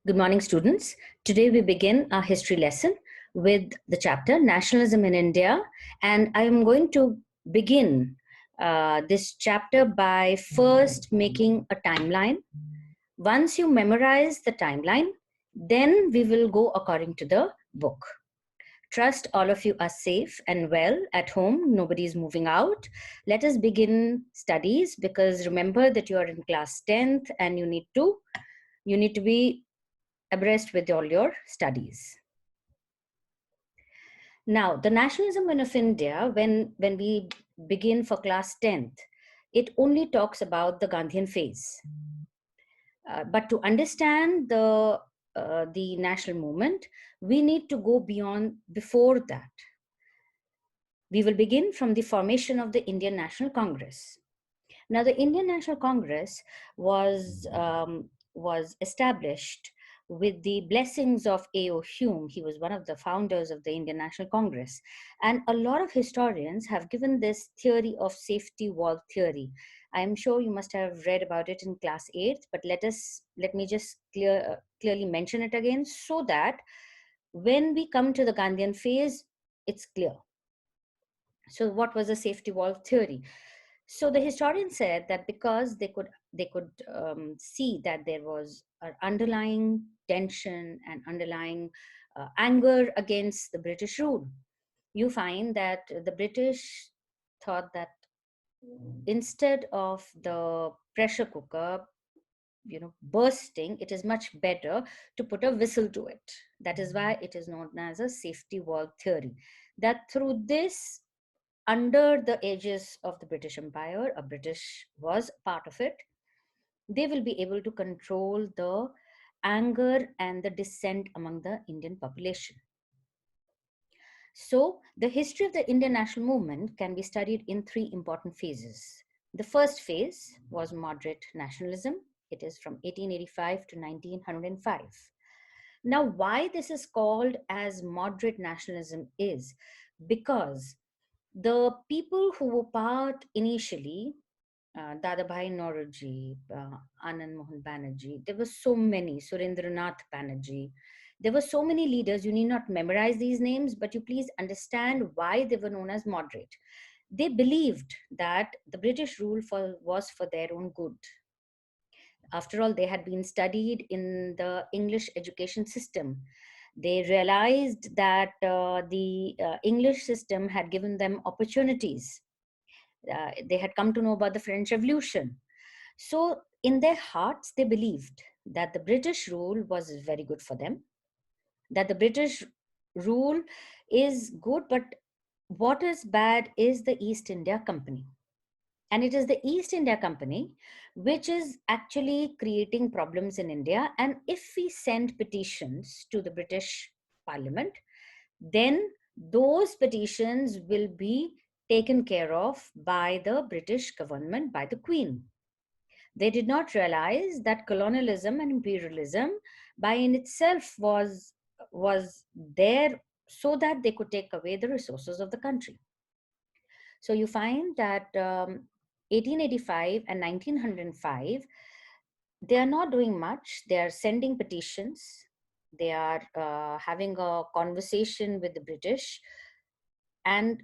Good morning, students. Today we begin our history lesson with the chapter Nationalism in India. And I am going to begin this chapter by first making a timeline. Once you memorize the timeline, then we will go according to the book. Trust all of you are safe and well at home. Nobody is moving out. Let us begin studies, because remember that you are in class 10th and you need to be abreast with all your studies. Now, the nationalism of India, when we begin for class 10th, it only talks about the Gandhian phase. But to understand the national movement, we need to go before that. We will begin from the formation of the Indian National Congress. Now, the Indian National Congress was established with the blessings of A.O. Hume. He was one of the founders of the Indian National Congress. And a lot of historians have given this theory of safety valve theory. I'm sure you must have read about it in class 8th, but let me just clearly mention it again, so that when we come to the Gandhian phase, it's clear. So what was the safety valve theory? So the historian said that because they could see that there was an underlying tension and underlying anger against the British rule. You find that the British thought that instead of the pressure cooker, bursting, it is much better to put a whistle to it. That is why it is known as a safety valve theory. That through this, under the aegis of the British Empire, a British was part of it, they will be able to control the anger and the dissent among the Indian population. So the history of the Indian national movement can be studied in three important phases. The first phase was moderate nationalism. It is from 1885 to 1905. Now, why this is called as moderate nationalism is because the people who were part initially, Dadabhai Naoroji, Anand Mohan Banerjee, there were so many, Surendranath Banerjee, there were so many leaders. You need not memorize these names, but you please understand why they were known as moderate. They believed that the British rule was for their own good. After all, they had been studied in the English education system. They realized that the English system had given them opportunities. They had come to know about the French Revolution. So in their hearts, they believed that the British rule was very good for them, that the British rule is good, but what is bad is the East India Company. And it is the East India Company which is actually creating problems in India. And if we send petitions to the British Parliament, then those petitions will be taken care of by the British government, by the Queen. They did not realize that colonialism and imperialism by in itself was there so that they could take away the resources of the country. So you find that 1885 and 1905, they are not doing much. They are sending petitions. They are having a conversation with the British and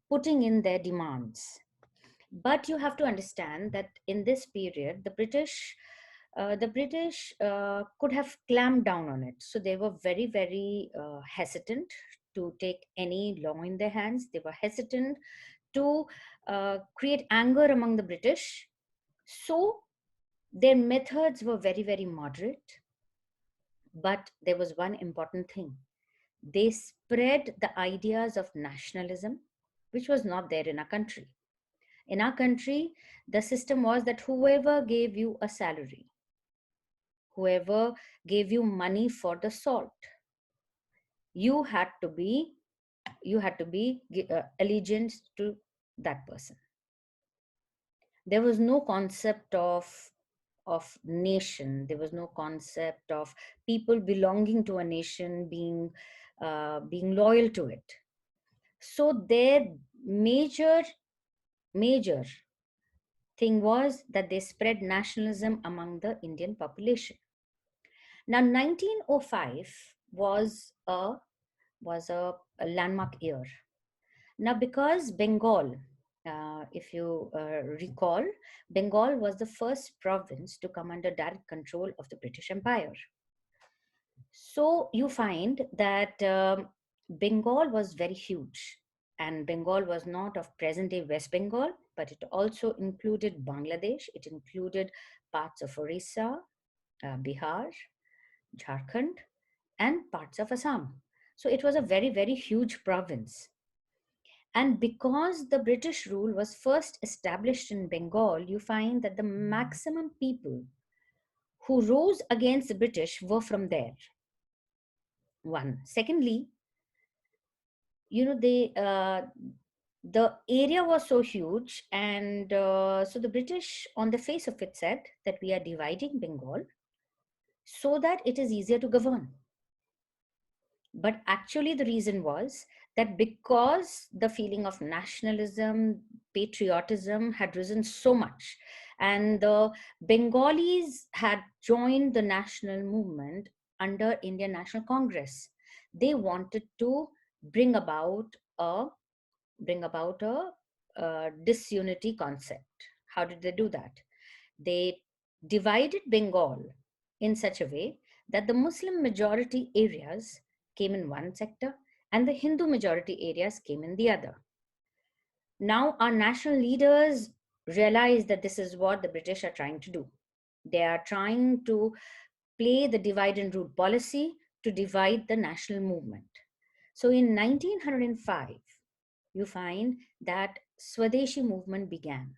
putting in their demands. But you have to understand that in this period, the British could have clamped down on it. So they were very, very hesitant to take any law in their hands. They were hesitant to create anger among the British. So their methods were very, very moderate. But there was one important thing. They spread the ideas of nationalism, which was not there in our country. In our country, the system was that whoever gave you a salary, whoever gave you money for the salt, you had to be allegiance to that person. There was no concept of nation. There was no concept of people belonging to a nation being loyal to it. So their major thing was that they spread nationalism among the Indian population. Now, 1905 was a landmark year. Now, because Bengal, if you recall, Bengal was the first province to come under direct control of the British Empire. So you find that Bengal was very huge, and Bengal was not of present day West Bengal, but it also included Bangladesh, it included parts of Orissa, Bihar, Jharkhand, and parts of Assam. So it was a very, very huge province. And because the British rule was first established in Bengal, you find that the maximum people who rose against the British were from there. One. Secondly, you know, the area was so huge, and so the British, on the face of it, said that we are dividing Bengal so that it is easier to govern. But actually, the reason was that because the feeling of nationalism, patriotism had risen so much, and the Bengalis had joined the national movement under Indian National Congress, they wanted to bring about a disunity concept. How did they do that? They divided Bengal in such a way that the Muslim majority areas came in one sector and the Hindu majority areas came in the other. Now, our national leaders realize that this is what the British are trying to do. They are trying to play the divide and rule policy to divide the national movement. So in 1905, you find that Swadeshi movement began.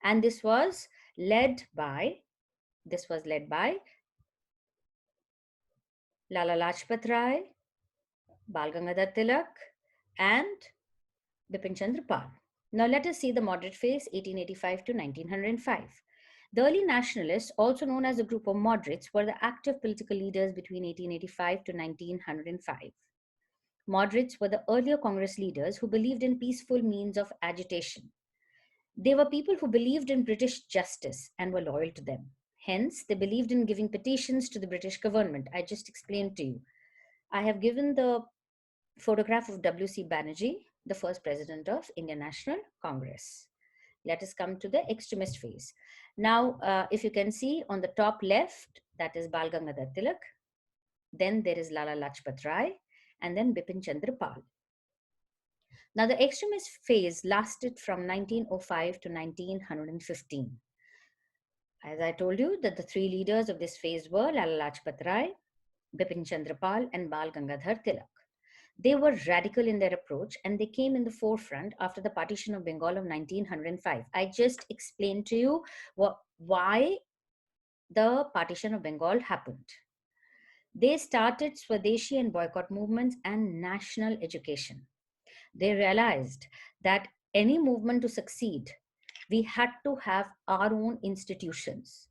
And this was led by Lala Lajpat Rai, Bal Gangadhar Tilak, and Bipin Chandra Pal. Now let us see the moderate phase, 1885 to 1905. The early nationalists, also known as a group of moderates, were the active political leaders between 1885 to 1905. Moderates were the earlier Congress leaders who believed in peaceful means of agitation. They were people who believed in British justice and were loyal to them. Hence, they believed in giving petitions to the British government. I just explained to you. I have given the photograph of W.C. Banerjee, the first president of Indian National Congress. Let us come to the extremist phase. Now, if you can see on the top left, that is Bal Gangadhar Tilak. Then there is Lala Lajpat Rai, and then Bipin Chandra Pal. Now, the extremist phase lasted from 1905 to 1915. As I told you, that the three leaders of this phase were Lala Lajpat Rai, Bipin Chandra Pal, and Bal Gangadhar Tilak. They were radical in their approach, and they came in the forefront after the partition of Bengal of 1905. I just explained to you why the partition of Bengal happened. They started Swadeshi and boycott movements and national education. They realized that any movement to succeed, we had to have our own institutions.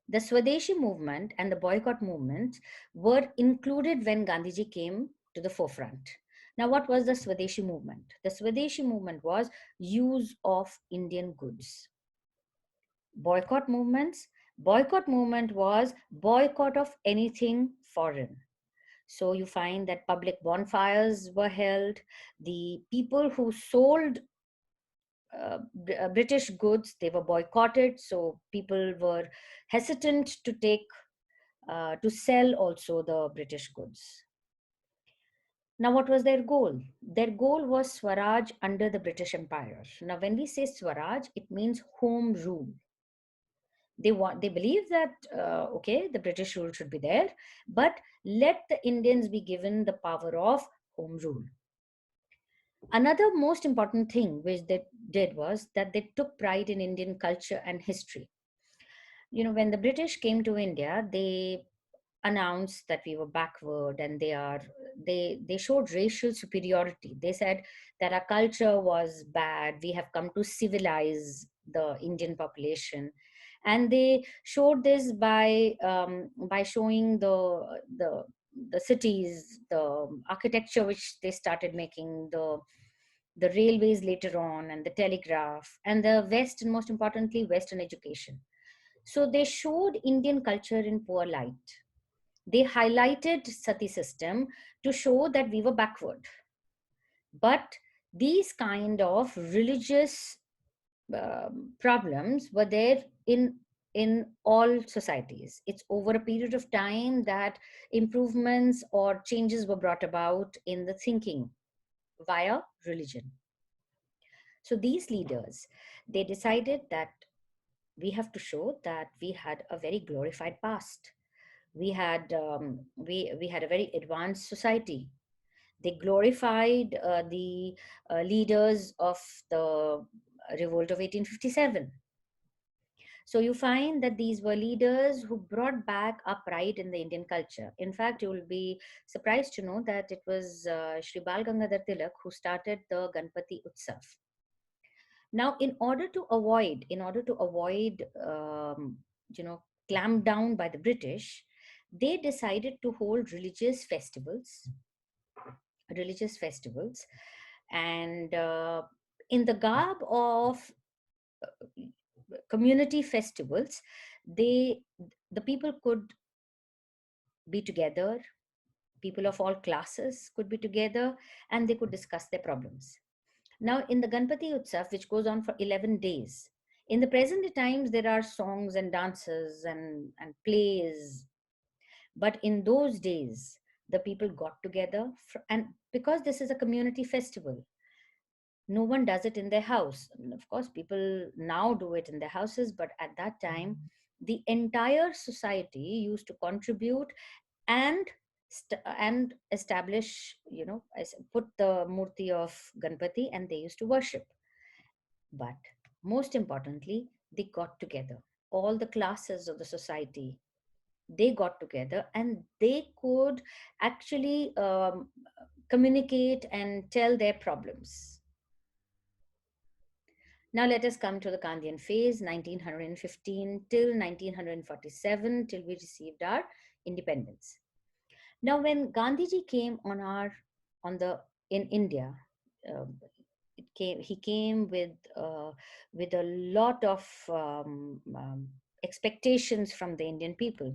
The Swadeshi movement and the boycott movement were included when Gandhiji came to the forefront. Now, what was the Swadeshi movement? The Swadeshi movement was use of Indian goods. Boycott movement was boycott of anything foreign. So you find that public bonfires were held. The people who sold British goods, they were boycotted. So people were hesitant to to sell also the British goods. Now, what was their goal? Their goal was Swaraj under the British Empire. Now, when we say Swaraj, it means home rule. They believe that okay, the British rule should be there, but let the Indians be given the power of home rule. Another most important thing which they did was that they took pride in Indian culture and history. You know, when the British came to India, they announced that we were backward, and they showed racial superiority. They said that our culture was bad. We have come to civilize the Indian population, and they showed this by showing the cities, the architecture which they started making, the railways later on, and the telegraph, and the West, and most importantly, Western education. So they showed Indian culture in poor light. They highlighted sati system to show that we were backward. But these kind of religious problems were there in all societies. It's over a period of time that improvements or changes were brought about in the thinking via religion. So these leaders, they decided that we have to show that we had a very glorified past. We had a very advanced society. They glorified the leaders of the revolt of 1857. So you find that these were leaders who brought back our pride in the Indian culture. In fact, you will be surprised to know that it was Shri Bal Gangadhar Tilak who started the Ganpati Utsav. Now, in order to avoid, you know, clamp down by the British, they decided to hold religious festivals, and in the garb of community festivals, they the people could be together. People of all classes could be together, and they could discuss their problems. Now, in the Ganpati Utsav, which goes on for 11 days, in the present times, there are songs and dances and plays. But in those days, the people got together, and because this is a community festival, no one does it in their house. I mean, of course, people now do it in their houses, but at that time, the entire society used to contribute and and establish, put the murti of Ganpati, and they used to worship. But most importantly, they got together. All the classes of the society, they got together, and they could actually communicate and tell their problems. Now let us come to the Kantian phase, 1915 till 1947, till we received our independence. Now, when Gandhiji came on the in India, um, he came with a lot of expectations from the Indian people,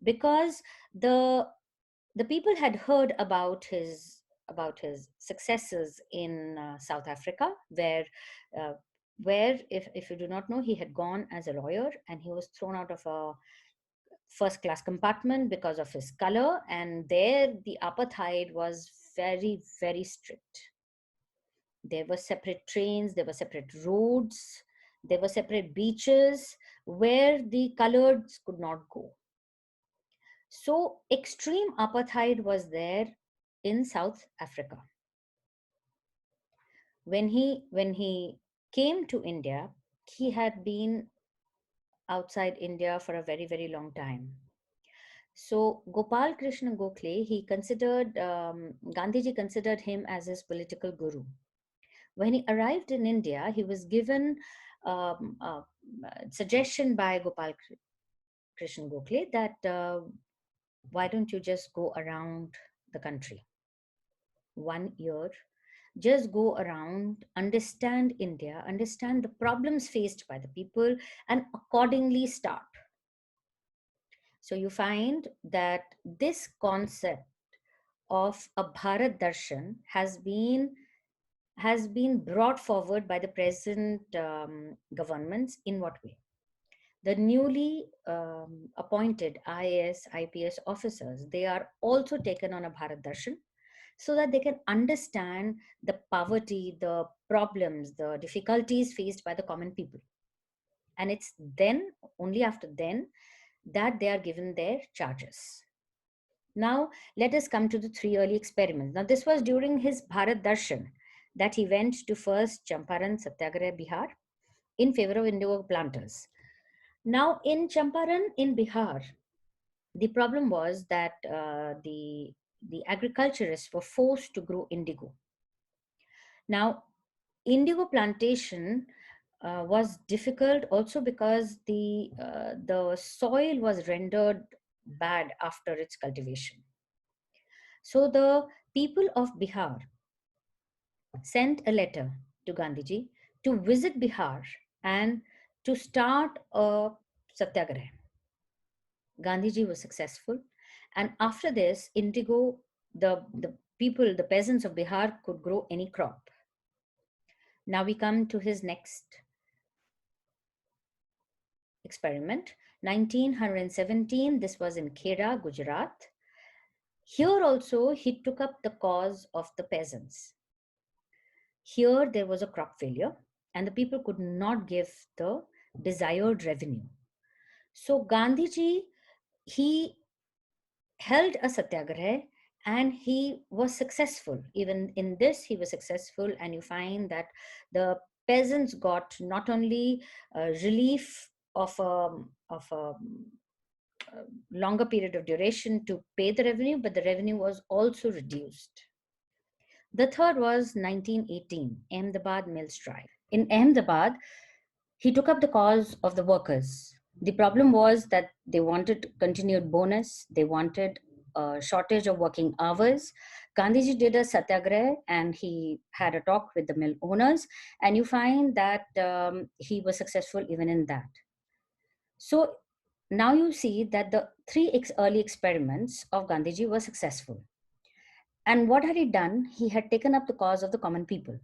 because the the people had heard about his successes in South Africa, uh, where if you do not know, he had gone as a lawyer, and he was thrown out of a first class compartment because of his color, and there the apartheid was very, very strict. There were separate trains, there were separate roads, there were separate beaches where the coloreds could not go. So extreme apartheid was there in South Africa. When he came to India, he had been outside India for a very, very long time. So Gopal Krishna Gokhale, he considered Gandhiji considered him as his political guru. When he arrived in India, he was given a suggestion by Gopal Krishna Gokhale that why don't you just go around the country 1 year, just go around, understand India, understand the problems faced by the people, and accordingly start. So you find that this concept of a Bharat Darshan has been brought forward by the present governments. In what way? The newly appointed IAS, IPS officers, they are also taken on a Bharat Darshan, so that they can understand the poverty, the problems, the difficulties faced by the common people. And it's then, only after then, that they are given their charges. Now, let us come to the three early experiments. Now, this was during his Bharat Darshan that he went to first Champaran Satyagraha, Bihar, in favor of indigo planters. Now, in Champaran, in Bihar, the problem was that the agriculturists were forced to grow indigo. Now, indigo plantation was difficult also because the soil was rendered bad after its cultivation. So the people of Bihar sent a letter to Gandhiji to visit Bihar and to start a Satyagraha. Gandhiji was successful. And after this, indigo, the people, the peasants of Bihar could grow any crop. Now we come to his next experiment. 1917, this was in Kheda, Gujarat. Here also, he took up the cause of the peasants. Here, there was a crop failure, and the people could not give the desired revenue. So, Gandhiji, he held a satyagraha and he was successful. Even in this, he was successful, and you find that the peasants got not only relief of a longer period of duration to pay the revenue, but the revenue was also reduced. The third was 1918, Ahmedabad mill strike. In Ahmedabad, he took up the cause of the workers. The problem was that they wanted continued bonus, they wanted a shortage of working hours. Gandhiji did a satyagraha and he had a talk with the mill owners, and you find that he was successful even in that. So now you see that the three early experiments of Gandhiji were successful. And what had he done? He had taken up the cause of the common people.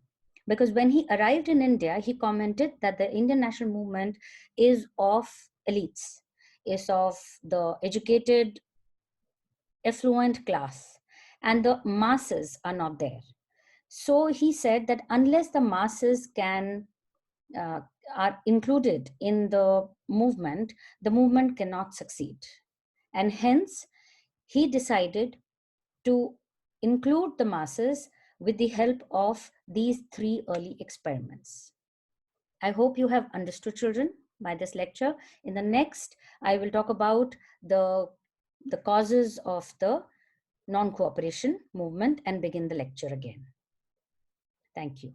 Because when he arrived in India, he commented that the Indian national movement is of elites, is of the educated, affluent class, and the masses are not there. So he said that unless the masses uh, are included in the movement cannot succeed. And hence, he decided to include the masses with the help of these three early experiments. I hope you have understood, children, by this lecture. In the next, I will talk about the causes of the non-cooperation movement and begin the lecture again. Thank you.